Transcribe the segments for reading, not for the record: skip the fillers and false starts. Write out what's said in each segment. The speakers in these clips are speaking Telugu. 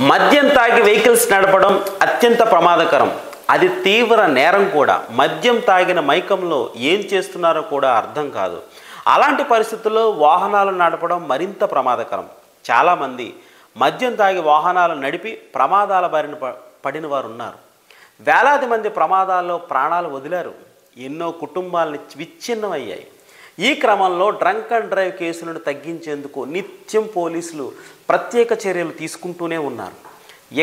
మద్యం తాగి వెహికల్స్ నడపడం అత్యంత ప్రమాదకరం. అది తీవ్ర నేరం కూడా. మద్యం తాగిన మైకంలో ఏం చేస్తున్నారో కూడా అర్థం కాదు. అలాంటి పరిస్థితుల్లో వాహనాలు నడపడం మరింత ప్రమాదకరం. చాలామంది మద్యం తాగి వాహనాలు నడిపి ప్రమాదాల బారిన పడిన వారు ఉన్నారు. వేలాది మంది ప్రమాదాల్లో ప్రాణాలు వదిలారు. ఎన్నో కుటుంబాలని విచ్ఛిన్నమయ్యాయి. ఈ క్రమంలో డ్రంక్ అండ్ డ్రైవ్ కేసులను తగ్గించేందుకు నిత్యం పోలీసులు ప్రత్యేక చర్యలు తీసుకుంటూనే ఉన్నారు.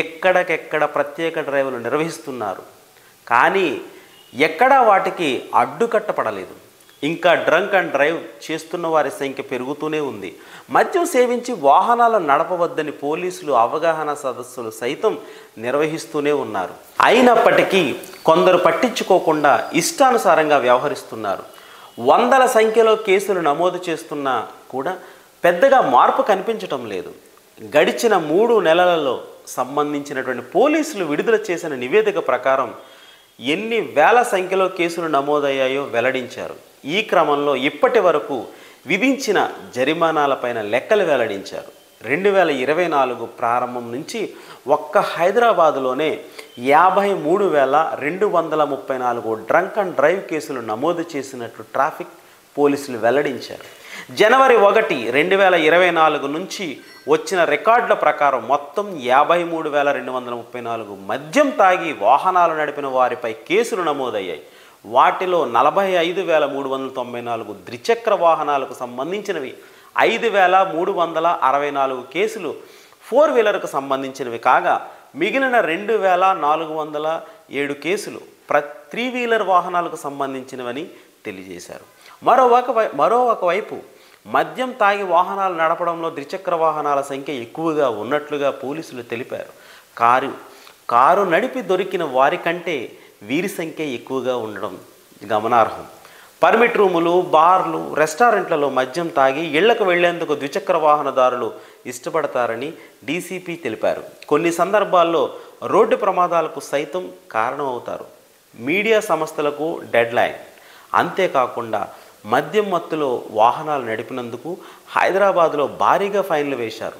ఎక్కడికెక్కడ ప్రత్యేక డ్రైవ్లు నిర్వహిస్తున్నారు. కానీ ఎక్కడా వాటికి అడ్డుకట్టపడలేదు. ఇంకా డ్రంక్ అండ్ డ్రైవ్ చేస్తున్న వారి సంఖ్య పెరుగుతూనే ఉంది. మద్యం సేవించి వాహనాలు నడపవద్దని పోలీసులు అవగాహన సదస్సులు సైతం నిర్వహిస్తూనే ఉన్నారు. అయినప్పటికీ కొందరు పట్టించుకోకుండా ఇష్టానుసారంగా వ్యవహరిస్తున్నారు. వందల సంఖ్యలో కేసులు నమోదు చేస్తున్నా కూడా పెద్దగా మార్పు కనిపించటం లేదు. గడిచిన 3 నెలలలో సంబంధించినటువంటి పోలీసులు విడుదల చేసిన నివేదిక ప్రకారం ఎన్ని వేల సంఖ్యలో కేసులు నమోదయ్యాయో వెల్లడించారు. ఈ క్రమంలో ఇప్పటి వరకు విధించిన జరిమానాలపైన లెక్కలు వెల్లడించారు. 2024 ప్రారంభం నుంచి ఒక్క హైదరాబాదులోనే 53,234 డ్రంక్ అండ్ డ్రైవ్ కేసులు నమోదు చేసినట్లు ట్రాఫిక్ పోలీసులు వెల్లడించారు. జనవరి 1, 2024 నుంచి వచ్చిన రికార్డుల ప్రకారం మొత్తం 53,234 మద్యం తాగి వాహనాలు నడిపిన వారిపై కేసులు నమోదయ్యాయి. వాటిలో 45,394 ద్విచక్ర వాహనాలకు సంబంధించినవి, 5,364 కేసులు 4 వీలర్కు సంబంధించినవి కాగా మిగిలిన 2,407 కేసులు 3 వీలర్ వాహనాలకు సంబంధించినవని తెలియజేశారు. మరోవైపు మద్యం తాగి వాహనాలు నడపడంలో ద్విచక్ర వాహనాల సంఖ్య ఎక్కువగా ఉన్నట్లుగా పోలీసులు తెలిపారు. కారు నడిపి దొరికిన వారి కంటే వీరి సంఖ్య ఎక్కువగా ఉండడం గమనార్హం. పర్మిట్ రూములు, బార్లు, రెస్టారెంట్లలో మద్యం తాగి ఇళ్లకు వెళ్లేందుకు ద్విచక్ర వాహనదారులు ఇష్టపడతారని డీసీపీ తెలిపారు. కొన్ని సందర్భాల్లో రోడ్డు ప్రమాదాలకు సైతం కారణమవుతారు. మీడియా సంస్థలకు డెడ్ లైన్. అంతేకాకుండా మద్యం మత్తులో వాహనాలు నడిపినందుకు హైదరాబాద్లో భారీగా ఫైన్లు వేశారు.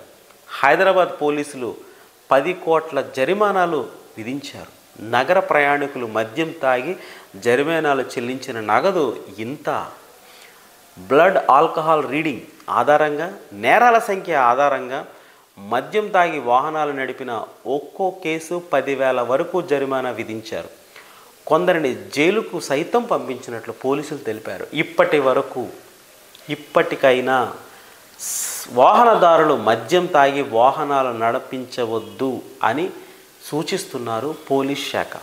హైదరాబాద్ పోలీసులు 10 కోట్ల జరిమానాలు విధించారు. నగర ప్రయాణికులు మద్యం తాగి జరిమానాలు చెల్లించిన నగదు ఇంత. బ్లడ్ ఆల్కహాల్ రీడింగ్ ఆధారంగా, నేరాల సంఖ్య ఆధారంగా మద్యం తాగి వాహనాలు నడిపిన ఒక్కో కేసు 10,000 వరకు జరిమానా విధించారు. కొందరిని జైలుకు సైతం పంపించినట్లు పోలీసులు తెలిపారు. ఇప్పటికైనా వాహనదారులు మద్యం తాగి వాహనాలు నడిపించవద్దు అని సూచిస్తున్నారు పోలీస్ శాఖ.